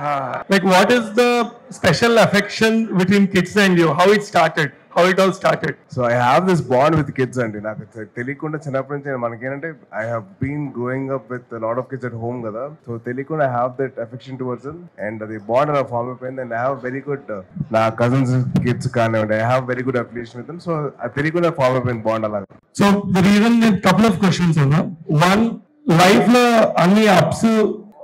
Like, what is the special affection between kids and you? How it started? How it all started? So I have this bond with kids and నాకు తెలియకుండా చిన్నప్పటి నుంచి మనకేంటంటే I have been growing up with a lot of kids at home కదా. So తెలియకుండా I have that affection towards them and the bond అలా form అయిపోయింది and I have very good నా cousins kids కానివ్వండి I have very good affiliation with them. So అది తెలియకుండా form అయిపోయింది bond అలాగా. So the reason, couple of questions అన్నా. One, life లో అన్ని ups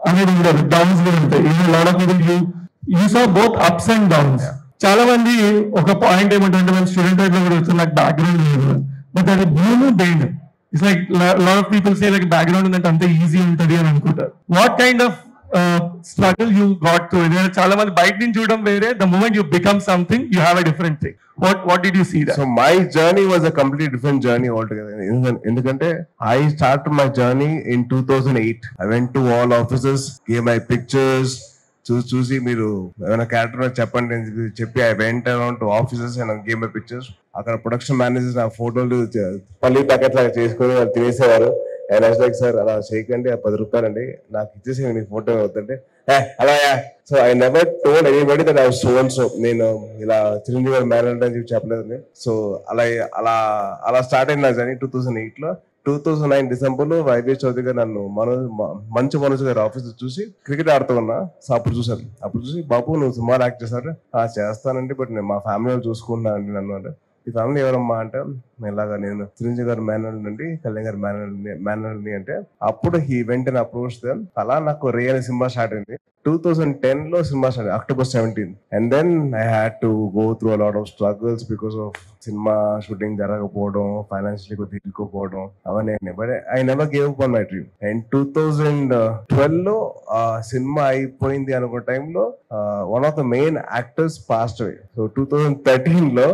అనేది ఉండదు, డౌన్స్ కూడా ఉంటాయి. In a lot of people you saw both ups and downs. చాలా మంది ఒక పాయింట్ ఏమంటారంటే మన స్టూడెంట్ లైఫ్ లో కూడా వచ్చి నాకు బ్యాక్గ్రౌండ్ లేదు, బట్ అది భూమి బెయిన్. It's like lot of people say like background ఉందంటే అంత ఈజీ ఉంటుంది అని అనుకుంటారు. What kind of struggle you got to? చాలా మంది బయట నుంచి చూడడం వేరే, the moment you become something you have a different thing. What did you see that? So my journey was a completely different journey altogether. ఎందుకంటే I started my journey in 2008. I went to all offices, gave my pictures. చూసి మీరు ఏమైనా character చెప్పండి అని చెప్పి I went around to offices and game my pictures. అక్కడ production managers నా ఫోటోలు పల్లి ప్యాకెట్ లాగా చేసుకుని వాళ్ళు తినేసేవారు. అండ్ లైక్ సార్ అలా చేయకండి, 10 రూపాయలు అండి నాకు ఇచ్చేసి మీకు ఫోటో అవుతుంటే అలా. So I never told anybody that I was so and so. నేను ఇలా చిరంజీవి గారు మ్యారేజ్ అని చెప్పి చెప్పలేదండి. సో అలా స్టార్ట్ అయింది నా జర్నీ 2008 లో. 2009 డిసెంబర్ లో వైవిఎస్ చౌదరి గారు నన్ను మంచు మనోజ్ గారి ఆఫీస్ చూసి క్రికెట్ ఆడుతూ ఉన్నా. సో అప్పుడు చూసారు. అప్పుడు చూసి బాబు నువ్వు సినిమాలు యాక్ట్ చేస్తారు? చేస్తానండి, బట్ నేను మా ఫ్యామిలీ చూసుకున్నా అండి నన్ను. అంటే ఈ ఫ్యామిలీ ఎవరమ్మా అంటే ఇలాగా నేను చిరంజీవి గారి మేనల్ నుండి కళ్యాణ్ గారి మేనల్ని అంటే అప్పుడు హీ వెంట అప్రోచ్ దెమ్. అలా నాకు రే అనే సినిమా స్టార్ట్ అయింది. 2010 లో cinema start October 17. And then I had to go through a lot of struggles because of cinema shooting జరగకపోవడం, ఫైనాన్షియలీ కొద్దిగా ఇరుక్కుపోవడం అవన్నీ. But I never gave up on my dream. And 2012 లో సినిమా అయిపోయింది అనుకున్న టైంలో one of the main actors passed away. So 2013 లో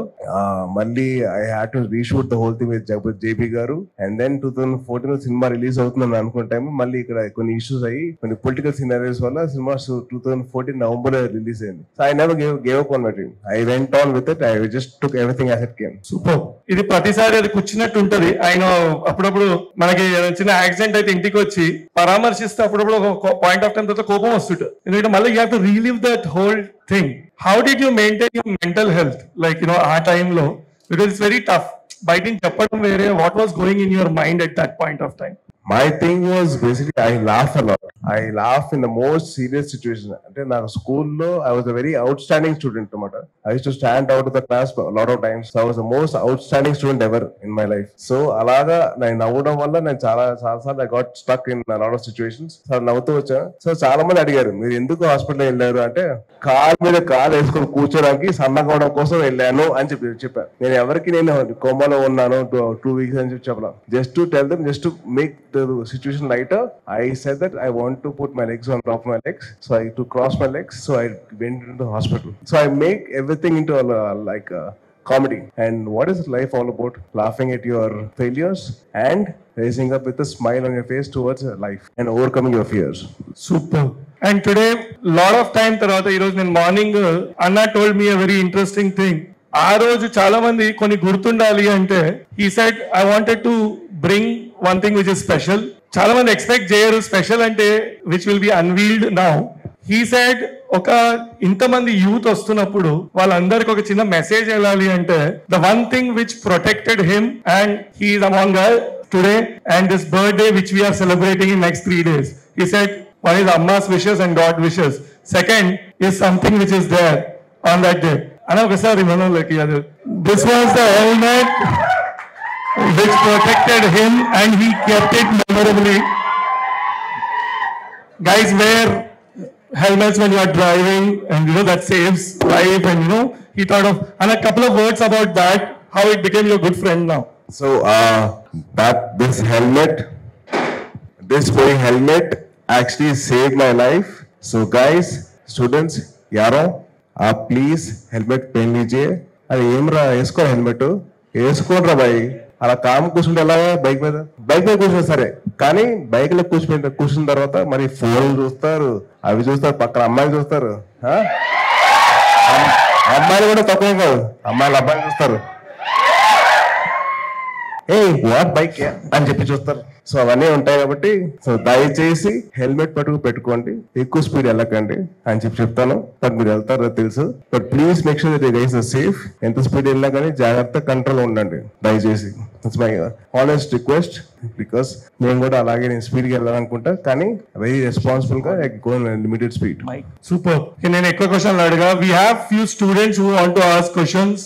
మళ్ళీ I had to reshoot the whole thing with JP గారు. అండ్ దెన్ 2014 సినిమా రిలీజ్ అవుతుందని అనుకున్న టైం మళ్ళీ ఇక్కడ కొన్ని ఇష్యూస్ అయ్యి కొన్ని పొలిటికల్ సినారియోస్ వల్ల సినిమా 2014 నవంబర్ రిలీజ్ అయింది. So I never gave up on my dream. I went on with it. I just took everything as it came. Super. ఇది ప్రతిసారి అది కూర్చున్నట్టు ఉంటది. ఆయన అప్పుడప్పుడు మనకి చిన్న యాక్సిడెంట్ అయితే ఇంటికి వచ్చి పరామర్శిస్తే అప్పుడప్పుడు ఒక పాయింట్ ఆఫ్ టైం తర్వాత కోపం వస్తుంటుంది. ఎందుకంటే మళ్ళీ you have to relive that whole thing. How did you maintain your mental health like ఆ టైంలో? Because it's very tough. బయట చెప్పడం వేరే. What was going in your mind at that point of time? My thing was basically I laugh a lot. I laugh in the most serious situation. అంటే నాకు స్కూల్లో I was a very outstanding student అన్నమాట. I used to stand out of the class a lot of times. So I was the most outstanding student ever in my life. So అలాగా నేను నవ్వడం వల్ల నేను చాలా సార్లు I got stuck in a lot of situations. So నవ్వుతూ వచ్చా. So చాలా మంది అడిగారు మీరు ఎందుకు హాస్పిటల్ వెళ్ళారు అంటే కాలు మీద కాలు వేసుకొని కూర్చోడానికి సన్నగా అవడం కోసం వెళ్ళాను అని చెప్పాను. నేను ఎవరికి నేను కోమాలో ఉన్నాను 2 weeks అని చెప్పాను. Just to tell them, just to make the situation lighter, I said that I want to put my legs on top of my legs, so I to cross my legs, so I went into the hospital. So I make everything into like a comedy. And what is life all about? Laughing at your failures and raising up with a smile on your face towards life and overcoming your fears. Super. And today lot of time tarvata ee roju nenu morning Anna told me a very interesting thing. ఆ రోజు చాలా మంది కొన్ని గుర్తుండాలి అంటే he said I wanted to bring one thing which is special. చాలా మంది expect చేయరు స్పెషల్ అంటే which will be unveiled now. He said ఒక ఇంతమంది యూత్ వస్తున్నప్పుడు వాళ్ళందరికి ఒక చిన్న మెసేజ్ వెళ్ళాలి అంటే the one thing which protected him and he is among us today and this birthday which we are celebrating in next 3 days. He said one is Amma's wishes and God wishes. Second is something which is there on that day. And ఒకసారి మనోళ్ళకి అది this was the helmet which protected him and he kept it memorably. Guys, wear helmets when you are driving and that saves life. And he thought of and a couple of words about that, how it became your good friend now. So this very helmet actually saved my life. So guys, students, yaro please helmet పెయిన్ లీజియే. అది ఏమరా వేసుకో helmet వేసుకోనరా boy. అలా కామ్ కూర్చుంటే ఎలా? బైక్ మీద కూర్చుంటే సరే, కానీ బైక్ లో కూర్చున్న తర్వాత మరి ఫోన్లు చూస్తారు, అవి చూస్తారు, పక్కన అమ్మాయిలు చూస్తారు. అమ్మాయిలు కూడా తక్కువ కాదు, అమ్మాయిలు అబ్బాయిలు చూస్తారు. ఏ వాట్ బైక్ అని చెప్పి చూస్తారు. సో అవన్నీ ఉంటాయి కాబట్టి సో దయచేసి హెల్మెట్ పెట్టుకోండి, ఎక్కువ స్పీడ్ వెళ్ళకండి అని చెప్తాను. బట్ మీరు వెళ్తారో తెలుసు, but please make sure that you guys are safe. ఎంత స్పీడ్ వెళ్ళినా కానీ జాగ్రత్త కంట్రోల్ ఉండండి దయచేసి. It's my honest request. Because నేను కూడా అలాగే నేను స్పీడ్ గా వెళ్ళాలనుకుంటా, కానీ వెరీ రెస్పాన్సిబుల్ గా గో లిమిటెడ్ స్పీడ్. సూపర్. నేను ఎక్కువ క్వశ్చన్లు అడగా. We have few students who want to ask questions.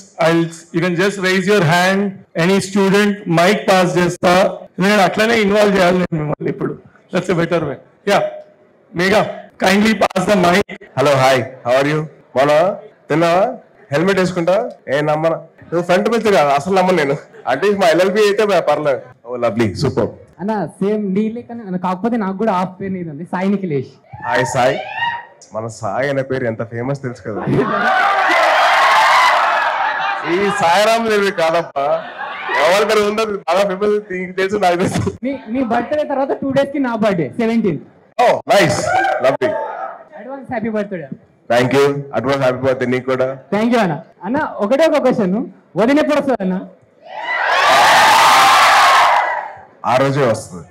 You can just raise your hand. Any student mic pass చేస్తా. నేను అట్లనే ఇన్వాల్వ్ చేయాలి నేను మిమ్మల్ని ఇప్పుడు. That's a better way. Yeah Megha, kindly pass the mic. Hello, hi, how are you? మొన్న తిన్నావా? Helmet వేసుకుంటా? ఏ నమ్మన, నువ్వు ఫ్రంట్ మీద కాదు అసలు నమ్మను నేను. అంటే మా ఎల్ఎల్బి అయితే పర్లేదు. ఓ లవ్లీ, సూపర్ అన్న. సేమ్ నీళ్ళే కానీ కాకపోతే నాకు కూడా హాఫ్ పేరు నీది ఉంది, సాయి నిఖిలేష్. హాయ్ సాయి. మన సాయి అనే పేరు ఎంత ఫేమస్ తెలుసు కదా. ఈ సాయిరామ్ దేవి కాదప్పా, ఎవరి పేరు ఉందో బాగా ఫేమస్ తెలుసు నాకు తెలుసు. మీ బర్త్డే తర్వాత 2 days కి నా birthday 17th. Oh nice, lovely. Advance happy birthday. Thank you. Advance happy birthday నీకు కూడా. థ్యాంక్ యూ అన్న. అన్న ఒకటే ఒక క్వశ్చన్, వదిన ఎప్పుడు వస్తుంది అన్న? ఆ రోజే వస్తుంది,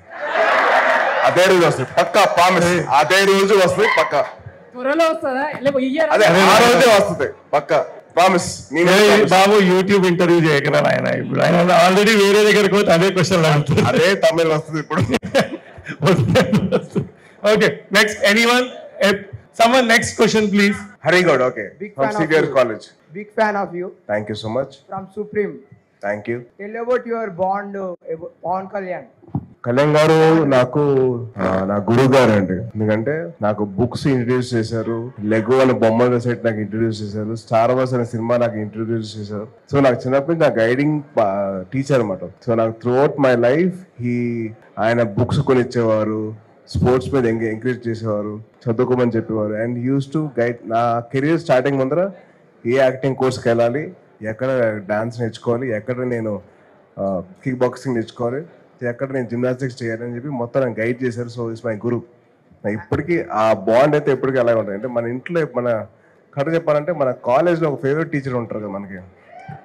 అదే రోజు వస్తుంది పక్కా, ప్రామిస్. అదే రోజు వస్తుంది పక్కా. త్వరలో వస్తుందా లేకపోతే ఇయర్? అదే ఆ రోజే వస్తుంది పక్కా, ప్రామిస్. బాబు యూట్యూబ్ ఇంటర్వ్యూ చేయగలరా ఆయన? ఇప్పుడు ఆయన ఆల్రెడీ వేరే దగ్గరికి పోతే అదే క్వశ్చన్ అడుగుతారు. అదే తమిళ్ వస్తుంది ఇప్పుడు. Okay, next anyone, someone next question please. Harigod, okay. Big From fan of CBR you. College. Big fan of you. Thank you so much. From Supreme. Thank you. Tell about your bond, Pawan Kalyan. Kalyan గారు నాకు నా గురువు గారు అండి. ఎందుకంటే నాకు books introduce చేశారు, Lego అనే బొమ్మల సెట్ నాకు ఇంట్రడ్యూస్ చేశారు, స్టార్ వార్స్ అనే సినిమా నాకు ఇంట్రడ్యూస్ చేశారు. సో నాకు చిన్నప్పటి నా గైడింగ్ టీచర్ అనమాట. సో నాకు త్రూ అవుట్ మై లైఫ్ ఆయన బుక్స్ కొనిచ్చేవారు, స్పోర్ట్స్ మీద ఎంకరేజ్ చేసేవారు, చదువుకోమని చెప్పేవారు. And use to guide. నా కెరీర్ స్టార్టింగ్ ముందర ఏ యాక్టింగ్ కోర్స్కి వెళ్ళాలి, ఎక్కడ డాన్స్ నేర్చుకోవాలి, ఎక్కడ నేను కిక్ బాక్సింగ్ నేర్చుకోవాలి, ఎక్కడ నేను జిమ్నాస్టిక్స్ చేయాలని చెప్పి మొత్తం నాకు గైడ్ చేశారు. సో ఇస్ మై గురు. ఇప్పటికీ ఆ బాండ్ అయితే ఎప్పటికీ అలాగే ఉంటుంది. అంటే మన ఇంట్లో మన కథ చెప్పాలంటే మన కాలేజ్లో ఒక ఫేవరెట్ టీచర్ ఉంటారు కదా మనకి.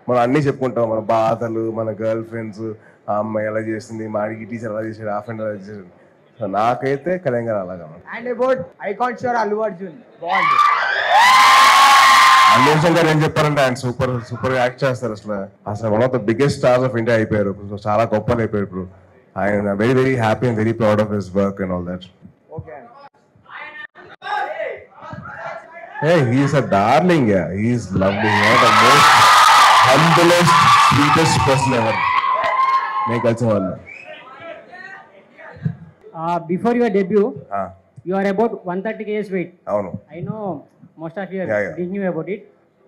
మనం అన్నీ చెప్పుకుంటాం, మన బాధలు, మన గర్ల్ ఫ్రెండ్స్, ఆ అమ్మాయి ఎలా చేస్తుంది, మా ఈ టీచర్ ఎలా చేశాడు, ఆ ఫ్రెండ్ ఎలా చేశాడు. సో నాకైతే కళ్యాణ్ గారు అలాగా. And about icon star Allu Arjun bond. Allu Arjun గారు ఏం చెప్పారంటే ఆయన సూపర్ సూపర్ యాక్ట్ చేస్తారు. అసలు one of the biggest stars of India అయిపోయారు. చాలా గొప్పలు అయిపోయారు ఇప్పుడు. ఆయన very very happy and very proud of his work and all that. Okay. Hey, he is a darling. Yeah, he is lovely. He is the most humblest, sweetest person ever. నేను కలిసిన వాళ్ళు. Before your debut, you are about 130 kg weight. అవును. I know most of you Yeah. didn't know about it.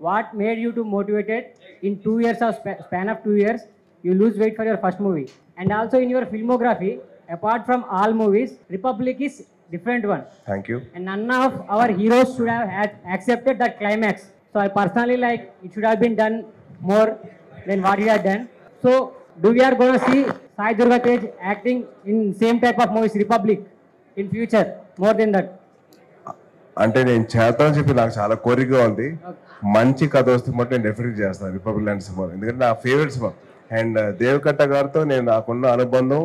What made you to motivated in 2 years of span of 2 years you lose weight for your first movie? And also in your filmography, apart from all movies, Republic is different one. Thank you. And none of our heroes should have accepted that climax. So I personally like it should have been done more than what you have done. So do we are going to see Sai Durga Tej acting in same type of movies Republic in future more than that? అంటే నేను చేస్తానని చెప్పి నాకు చాలా కోరికగా ఉంది. మంచి కథ వస్తే మొత్తం నేను డెఫినెట్ చేస్తాను రిపబ్లిక్ లాంటి సినిమా, ఎందుకంటే నా ఫేవరెట్ సినిమా. అండ్ దేవకట్ట గారితో నేను నాకున్న అనుబంధం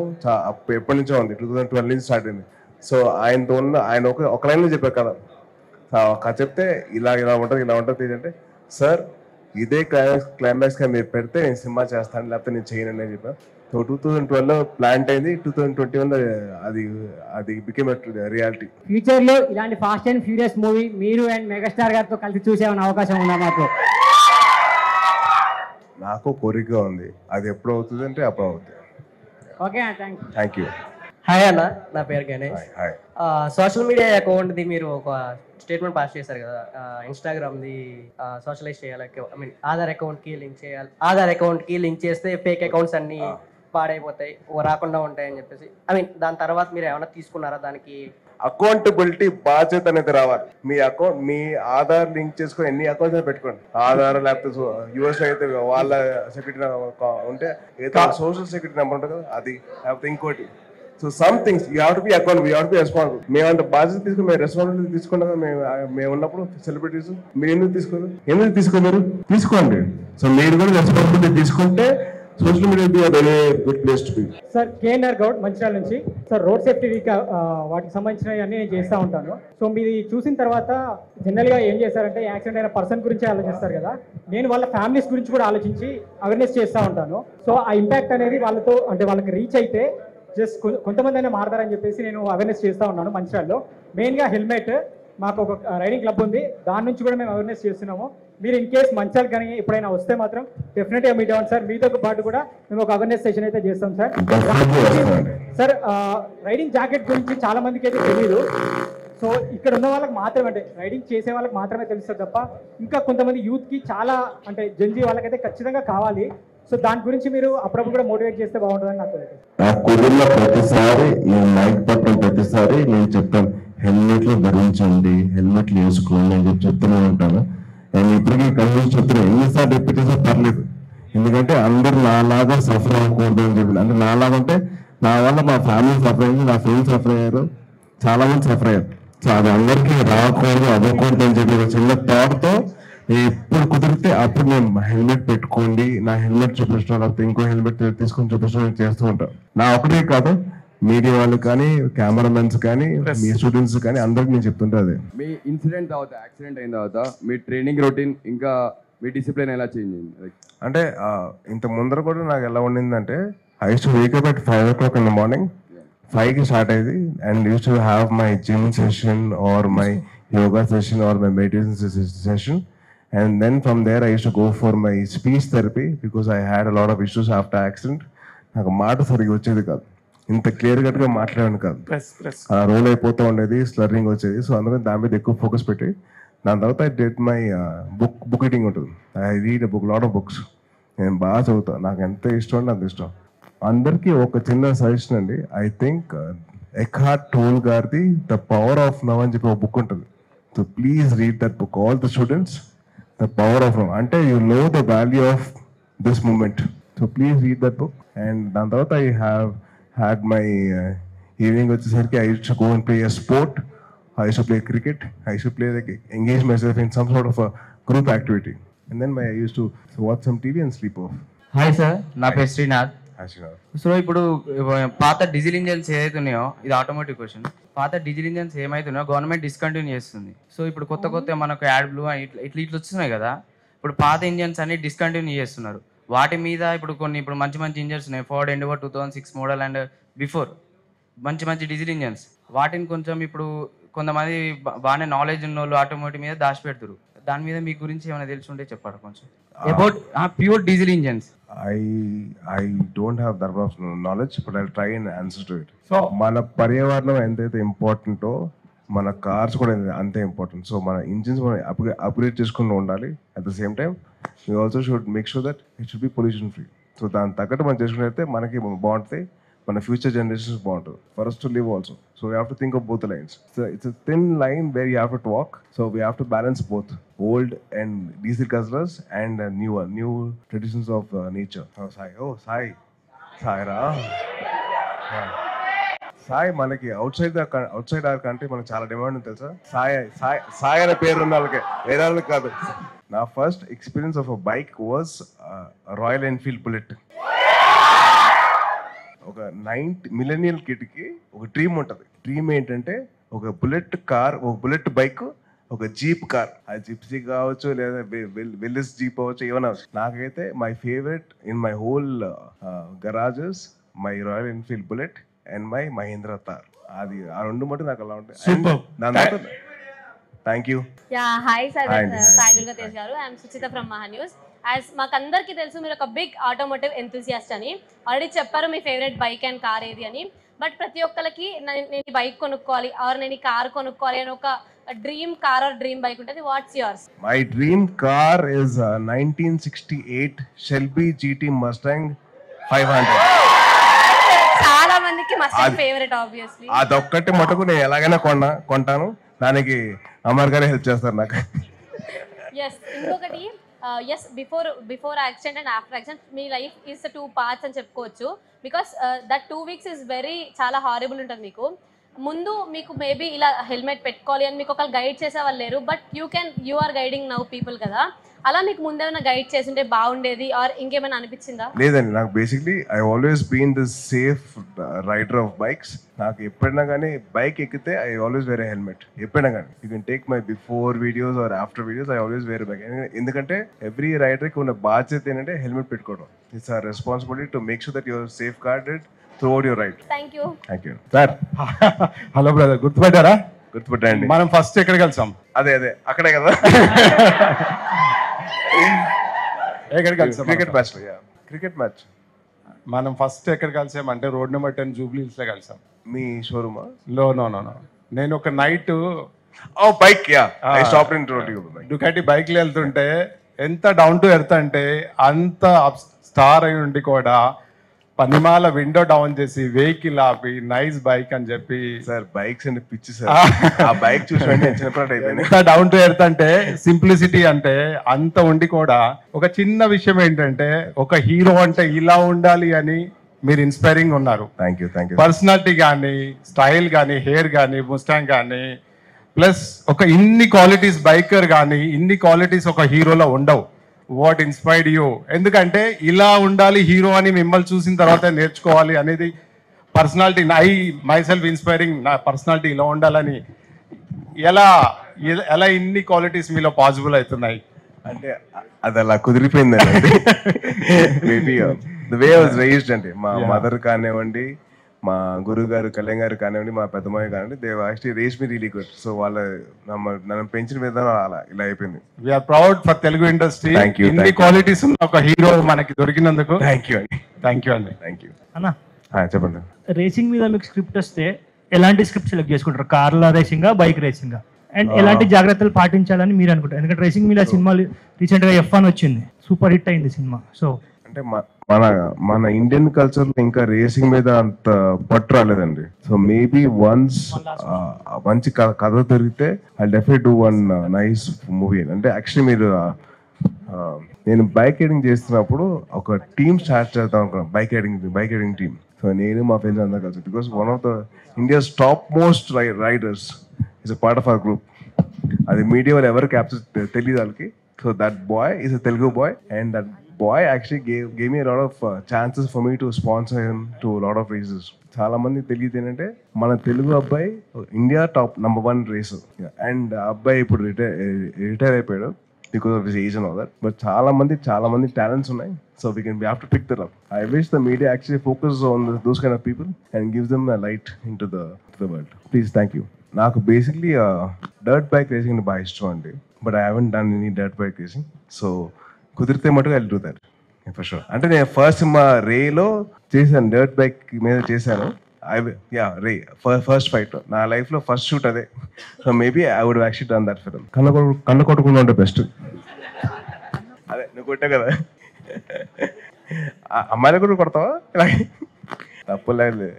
ఎప్పటి నుంచో ఉంది. 2012 నుంచి స్టార్ట్ అయింది. సో ఆయనతో ఉన్న ఆయన ఒక లైన్లో చెప్పారు కదా, కథ చెప్తే ఇలా ఇలా ఉంటుంది ఇలా ఉంటుంది అంటే, సార్ ఇదే క్లైమాక్స్గా మీరు పెడితే నేను సినిమా చేస్తాను, లేకపోతే నేను చేయను అని చెప్పాను. సో 2012లో ప్లాంట్ అయింది. 2021లో అది బికేమ్ రియాలిటీ. ఫ్యూచర్ లో ఇలాంటి ఫాస్ట్ అండ్ ఫ్యూరియస్ మూవీ మీరు అండ్ మెగాస్టార్ గారితో కలిసి చూసేమన్న అవకాశం ఉందా మాకు? నాకు కోరికగా ఉంది. అది ఎప్పుడు అవుతుంది అంటే అప్పుడు అవుతుంది. Okay, thank you. హాయ్ అన్న, నా పేరు గణేష్. హాయ్. సోషల్ మీడియా అకౌంట్ది మీరు ఒక స్టేట్మెంట్ పాస్ చేశారు కదా, ఇన్స్టాగ్రామ్ది సోషలైజ్ చేయాలి, ఐ మీన్ ఆధార్ అకౌంట్కి లింక్ చేయాలి, ఆధార్ అకౌంట్కి లింక్ చేస్తే ఫేక్ అకౌంట్స్ అన్ని పాడైపోతాయి, రాకుండా ఉంటాయని చెప్పేసి. ఐ మీన్ దాని తర్వాత మీరు ఏమైనా తీసుకున్నారా దానికి? అకౌంటబిలిటీ బాధ్యత అనేది రావాలి. మీ ఆధార్ లింక్ చేసుకుని ఎన్ని అకౌంట్స్ పెట్టుకోండి. ఆధార్ లేకపోతే యూఎస్ అయితే వాళ్ళ సెక్యూరిటీ ఉంటే ఏదో సోషల్ సెక్యూరిటీ నెంబర్ ఉంటుంది కదా, అది లేకపోతే ఇంకోటి. So some things you have to be account, you have to be responsible. మేమంత బాధ్యత తీసుకుని మేము రెస్పాన్సిబిలిటీ తీసుకున్నాం. మేము ఉన్నప్పుడు సెలబ్రిటీస్ మీరు ఎందుకు తీసుకోరు? తీసుకోండి. సో మీరు కూడా రెస్పాన్సిబిలిటీ తీసుకుంటే social media will be a very good place to be. Sir KNR Goud Mancherial నుంచి. సార్ రోడ్ సేఫ్టీ వీక్ వాటికి సంబంధించినవి అన్ని నేను చేస్తూ ఉంటాను. సో మీది చూసిన తర్వాత జనరల్గా ఏం చేస్తారంటే యాక్సిడెంట్ అయిన పర్సన్ గురించి ఆలోచిస్తారు కదా, నేను వాళ్ళ ఫ్యామిలీస్ గురించి కూడా ఆలోచించి అవేర్నెస్ చేస్తూ ఉంటాను. సో ఆ ఇంపాక్ట్ అనేది వాళ్ళతో అంటే వాళ్ళకి రీచ్ అయితే జస్ట్ కొంతమంది అయినా మారతారని చెప్పేసి నేను అవేర్నెస్ చేస్తూ ఉన్నాను మంచిర్యాలలో. మెయిన్గా హెల్మెట్, మాకు ఒక రైడింగ్ క్లబ్ ఉంది, దాని నుంచి కూడా మేము అవేర్నెస్ చేస్తున్నాము. మీరు ఇన్ కేస్ మంచిర్యాల కానీ ఎప్పుడైనా వస్తే మాత్రం డెఫినెట్గా మీట్ అవ్వండి సార్. మీతో పాటు కూడా మేము ఒక అవేర్నెస్ సెషన్ అయితే చేస్తాం సార్. సార్ రైడింగ్ జాకెట్ గురించి చాలా మందికి అయితే తెలియదు. సో ఇక్కడ ఉన్న వాళ్ళకి మాత్రమే అంటే రైడింగ్ చేసే వాళ్ళకి మాత్రమే తెలుస్తుంది తప్ప ఇంకా కొంతమంది యూత్కి చాలా అంటే జెన్జీ వాళ్ళకైతే ఖచ్చితంగా కావాలి. సో దాని గురించి మీరు అప్పుడప్పుడు కూడా మోటివేట్ చేస్తే బాగుంటుందని నాకు తెలియదు. కుదిరిన ప్రతిసారి నేను మైక్ పట్టిన ప్రతిసారి నేను చెప్తాను, హెల్మెట్లు ధరించండి, హెల్మెట్లు వేసుకోండి అని చెప్తూనే ఉంటాను. నేను ఇప్పటికీ కన్విన్స్ చెప్తున్నాను, ఎన్నిసార్లు రిపీట్ చేసినా పర్లేదు. ఎందుకంటే అందరు నాలాగా సఫర్ అవ్వకూడదు అని చెప్పి, అంటే నాలాగా అంటే నా వల్ల మా ఫ్యామిలీ సఫర్ అయింది, నా ఫ్రెండ్స్ సఫర్ అయ్యారు, చాలా మంది సఫర్ అయ్యారు. సో అది అందరికీ రాకూడదు అవ్వకూడదు అని చెప్పి ఒక చిన్న థాట్తో ఎప్పుడు కుదిరితే అప్పుడు నేను హెల్మెట్ పెట్టుకోండి, నా హెల్మెట్ చూపించడం లేకపోతే ఇంకో హెల్మెట్ తీసుకొని చూపించడం చేస్తూ ఉంటాను. నా ఒకటే కాదు, మీడియా వాళ్ళు కానీ, కెమెరామెన్స్ కానీ, మీ స్టూడెంట్స్ కానీ అందరికి నేను చెప్తుంటా అదే. మీ ఇన్సిడెంట్ తర్వాత యాక్సిడెంట్ అయిన తర్వాత మీ ట్రైనింగ్ రొటీన్ ఇంకా మీ డిసిప్లిన్ ఎలా చేంజ్ అయింది? అంటే ఇంత ముందర కూడా నాకు ఎలా ఉండిందంటే, I use to wake up at 5 o'clock in the morning. 5కి స్టార్ట్ అయ్యేది and use to have my gym session or my yoga session or my meditation session. And then from there I used to go for my speech therapy because I had a lot of issues after accident. నాకు మాట సరిగ్గా వచ్చేది కాదు, ఇంత clear కట్గా మాట్లాడాను కాదు, role అయిపోతూ ఉండేది, స్లర్రింగ్ వచ్చేది. సో అందుకని దాని మీద ఎక్కువ ఫోకస్ పెట్టి దాని తర్వాత I did my book reading ఉంటుంది. I read lot of books. నేను బాగా చదువుతాను, నాకు ఎంత ఇష్టం అంటే అంత ఇష్టం. అందరికీ ఒక చిన్న సజెషన్ అండి, ఐ థింక్ ఎక్హార్ట్ టోల్ గారిది ద పవర్ ఆఫ్ నవ్ అని చెప్పి ఒక బుక్ ఉంటుంది. So please read that book, all the students. The power of now. Ante you know the value of this moment. So please read that book. And then I have had my evening vachesariki I used to go and play a sport. I used to play cricket. I used to play engage myself in some sort of a group activity. And then I used to watch some TV and sleep off. Hi sir, నా పేరు Srinath. Ashina. So ఇప్పుడు పాత diesel engines ఏదైతున్నాయో, ఇది automatic question, పాత diesel engines ఏమైతున్నాయో government discontinue చేస్తుంది. So ఇప్పుడు కొత్త మనకు యాడ్ బ్లూ ఇట్లా వస్తున్నాయి కదా, ఇప్పుడు పాత ఇంజన్స్ అన్ని డిస్కంటిన్యూ చేస్తున్నారు. వాటి మీద ఇప్పుడు ఇప్పుడు మంచి ఇంజన్స్ ఉన్నాయి, Ford endeavour 2006 model and before మంచి డీజిల్ ఇంజన్స్. వాటిని కొంచెం ఇప్పుడు కొంతమంది బాగానే నాలెడ్జ్ ఉన్న వాళ్ళు ఆటోమేటిక్ మీద దాచిపెడతారు. దాని మీద మీ గురించి ఏమైనా తెలిసి ఉంటే చెప్పారు కొంచెం about pure diesel engines. I don't have that much knowledge, but I'll try and answer to it. So మన పర్యావరణం ఎంతైతే ఇంపార్టెంటో మన కార్స్ కూడా అంతే ఇంపార్టెంట్. సో మన ఇంజిన్స్ మనం అప్గ్రేడ్ చేసుకుంటూ ఉండాలి. At the same time we also should make sure that it should be pollution free. So దాని తగ్గట్టు మనం చేసుకున్నైతే మనకి బాగుంటుంది, మన ఫ్యూచర్ జనరేషన్స్ బాగుంటుంది, for us to live also. So we have to think of both the lines. So it's a thin line where you have to walk. So we have to balance both old and diesel guzzlers and new traditions of nature. Sai ra. Sai మనకి out side are country మనకి చాలా demand ఉంది తెలుసా. సాయి అనే పేరు ఉన్న వాళ్ళకి, వేరే వాళ్ళకి కాదు. నా first experience of a bike was Royal Enfield bullet. ఒక మిలేనియల్ కిడ్కి ఒక డ్రీమ్ ఉంటుంది. డ్రీమ్ ఏంటంటే ఒక బుల్లెట్ కార్, ఒక బుల్లెట్ బైక్, ఒక జీప్ కార్. అది జిప్సీ కావచ్చు లేదా వెల్లిస్ జీప్ అవ్వచ్చు, ఏమైనా. నాకైతే my favourite in my whole garages my Royal Enfield bullet and my Mahindra Thar. అది ఆ రెండు మటు నాకు అలా ఉంటాయి. Thank you. Hi Sai Durga Tej గారు, ఐఎమ్ సుచిత ఫ్రమ్ మహా న్యూస్. యాజ్ మాకందరికీ తెలుసు మీరు ఒక బిగ్ ఆటోమోటివ్ ఎంతూసియాస్ట్ అని. ఆల్రెడీ చెప్పారు మీ ఫేవరెట్ బైక్ అండ్ కార్ ఏది అని. బట్ ప్రతి ఒక్కరికి నేను ఈ బైక్ కొనుక్కోవాలి ఆర్ నేను ఈ కార్ కొనుక్కోవాలి అని ఒక dream car or dream bike ఉంటుంది. What's yours? My dream car is 1968 Shelby GT Mustang 500. చాలా మందికి మస్టాంగ్ ఫేవరెట్ ఆబ్వియస్లీ. అదొక్కటి మటుకు నేను ఎలాగైనా కొంటాను. దానికి అమర్ గారే హెల్ప్ చేస్తారు నాకు. ఎస్, ఇంకొకటి before accident and after accident me life is 2 parts అని చెప్పుకోవచ్చు. బికాస్ దట్ 2 weeks ఇస్ చాలా హారబుల్ ఉంటుంది మీకు. ముందు మీకు మేబీ ఇలా హెల్మెట్ పెట్టుకోవాలి అని మీకు ఒకళ్ళు గైడ్ చేసే వాళ్ళు లేరు, but you are guiding now people కదా, అలా మీకు ముందేమైనా గైడ్ చేస్తుంటే బాగుండేది ఆర్ ఇంకేమైనా అనిపించిందా? లేదండి, నాకు basically I always been the safe rider of bikes. నాకు ఎప్పుడైనా కానీ బైక్ ఎక్కితే ఐ ఆల్వేస్ వేర్ హెల్మెట్. ఎప్పుడైనా కానీ you can take my before videos or after videos, I always wear bike. ఎందుకంటే ఎవ్రీ రైడర్కి ఉన్న బాధ్యత ఏంటంటే హెల్మెట్ పెట్టుకోవడం. It's our responsibility to make sure that your safe guarded throughout your ride. Thank you. Thank you sir. Hello brother, గుర్తుపెట్టారా? గుర్తుపెట్టండి. మనం first ఎక్కడ కలిసాం? అదే అక్కడే కదా. ఎక్కడ కలిసాం? Cricket match. క్రికెట్ మ్యాచ్ మనం ఫస్ట్ ఎక్కడ కలిసాం అంటే రోడ్ నెంబర్ 10 జూబ్లీ హిల్స్ లో కలిసాం. మీ షోరూమా? నో, నేను ఒక night bike stop Ducati bike లో వెళ్తుంటే ఎంత డౌన్ టు ఎర్త్ అంటే అంత స్టార్ అయి ఉండి కూడా పనిమాల విండో డౌన్ చేసి వెహికల్ ఆపి నైస్ బైక్ అని చెప్పి. సార్ బైక్స్ అంటే పిచ్చి సార్. ఆ బైక్ చూసి ఎంత డౌన్ టు ఎర్త్ అంటే సింప్లిసిటీ అంటే అంత ఉండి కూడా ఒక చిన్న విషయం ఏంటంటే ఒక హీరో అంటే ఇలా ఉండాలి అని మీరు ఇన్స్పైరింగ్ ఉన్నారు. Thank you. పర్సనాలిటీ కానీ, స్టైల్ కానీ, హెయిర్ కానీ, ముస్టాంగ్ కానీ, ప్లస్ ఒక ఇన్ని క్వాలిటీస్ బైకర్ కానీ ఇన్ని క్వాలిటీస్ ఒక హీరోలో ఉండవు. What inspired you? ఎందుకంటే ఇలా ఉండాలి హీరో అని మిమ్మల్ని చూసిన తర్వాత నేర్చుకోవాలి అనేది personality. I my self inspiring. నా పర్సనాలిటీ ఇలా ఉండాలని ఎలా ఇన్ని క్వాలిటీస్ మీలో పాసిబుల్ అవుతున్నాయి అంటే అది అలా కుదిరిపోయిందండి. Maybe the way I was raised అంటే మా మదర్ కానివ్వండి, మా గురువు గారు కళ్యాణ్ గారు కానివ్వండి, మా పెద్దమ్మాయి కానివ్వండి, they actually raise me really good. So వాళ్ళ నన్ను పెంచిన విధానం అలా ఇలా అయిపోయింది. We're proud for Telugu industry. ఇన్ని క్వాలిటీస్ ఉన్న ఒక హీరో మనకి దొరికినందుకు థ్యాంక్ యూ అండి. థ్యాంక్ యూ అన్న. చెప్పండి. రేసింగ్ మీద మీకు స్క్రిప్ట్ వస్తే ఎలాంటి స్క్రిప్ట్ సెలెక్ట్ చేసుకుంటారు? కార్ల రేసింగా, బైక్ రేసింగా, అండ్ ఎలాంటి జాగ్రత్తలు పాటించాలని మీరు అనుకుంటారు? ఎందుకంటే రేసింగ్ మీద సినిమాలు రీసెంట్ గా F1 వచ్చింది, సూపర్ హిట్ అయింది సినిమా. సో అంటే మన ఇండియన్ కల్చర్ లో ఇంకా రేసింగ్ మీద అంత పట్టు రాలేదండి. సో మేబీ వన్స్ మంచి కథ దొరికితే I definitely do one nice movie. అంటే యాక్చువల్లీ మీరు నేను బైక్ రైడింగ్ చేస్తున్నప్పుడు ఒక టీమ్ స్టార్ట్ చేద్దాం అనుకున్నాను, బైక్ రైడింగ్ టీమ్. సో నేను మా ఫ్రెండ్స్ అందరూ కలిసి, because one of the India's top most riders is a part of our group. అది మీడియా వాళ్ళు ఎవరు క్యాప్చర్ తెలియదు వాళ్ళకి. So that boy is a Telugu boy, and that boy actually gave me a lot of chances for me to sponsor him to a lot of races. చాలా మంది తెలియదు ఏంటంటే మన తెలుగు అబ్బాయి ఇండియా టాప్ #1 రేసర్, అండ్ అబ్బాయి ఇప్పుడు రిటైర్ అయిపోయాడు because of his age and all that. But చాలా మంది టాలెంట్స్ ఉన్నాయి. So we have to pick that up. I wish the media actually focus on those kind of people and gives them a light in to the world. Please, thank you. నాకు basically dirt bike racing బాగా ఇష్టం అండి, but I haven't done any dirt bike racing. So కుదిరితే మటుకు I will do that for sure. అంటే నేను first మా రేలో చేశాను, డర్ట్ బైక్ మీద చేశాను. రే ఫస్ట్ ఫైట్ నా లైఫ్ లో ఫస్ట్ షూట్ అదే. So maybe I would actually done that film. కన్ను కొట్టకుండా ఉంటే బెస్ట్. అదే నువ్వు కొట్టావు కదా, అమ్మాయిలు కూడా కొడతావా? తప్పులేదు.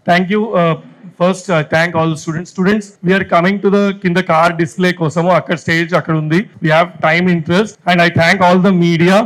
Thank you. First, thank all the students. We are coming to the kinda car display kosamu. Akkad stage akkad undi. We have time interest, and I thank all the media.